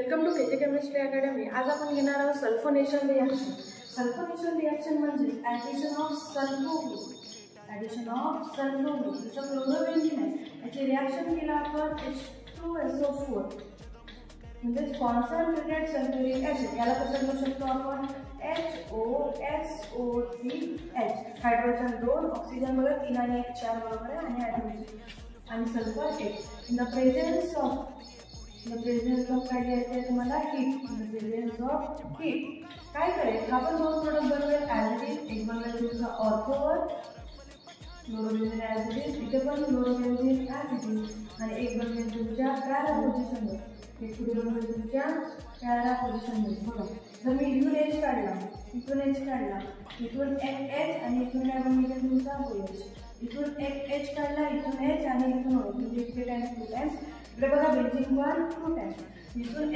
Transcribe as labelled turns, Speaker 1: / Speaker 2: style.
Speaker 1: Welcome to KJ chemistry academy. आज आपण घेणार आहोत सल्फोनेशन रिएक्शन। सल्फोनेशन रिएक्शन म्हणजे addition of sulfo group. Addition of sulfo group जसं क्लोरोबेन्झीन आहे, याची रिएक्शन केला आपण H2SO4 म्हणजे कॉन्सन्ट्रेटेड सल्फ्युरिक ॲसिड। याला कसं लिहू शकतो आपण HOSO3H। हायड्रोजन 2, ऑक्सिजन बघा 3 आणि 1 4 बरोबर आहे आणि हायड्रोजन आणि sulphur 1। In the presence of काय घ्यायचं आहे तुम्हाला heat. In the presence of heat काय करेल आपण दोन प्रोडक्ट बनवेल ॲज इट इज। एक बनवेल तुमचा ऑर्थोवर क्लोरोबेन्झीन ॲज इट इज, इथे पण क्लोरोबेन्झीन ॲज इट इज आणि एक बनवेल तुमच्या पॅरा पोझिशनवर। एक पुढे बनवेल तुमच्या पॅरा पोझिशनवर। बघा जर मी इथून H काढला, इथून H काढला, इथून एक H आणि इथून काय बनवेल तुमचा OH। इथून एक H काढला, इथून H आणि इथून OH म्हणजे इथे टाइम्स 2 टाइम्स। इकडे बघा बेंझिन 1 2 टाइम्स। इथून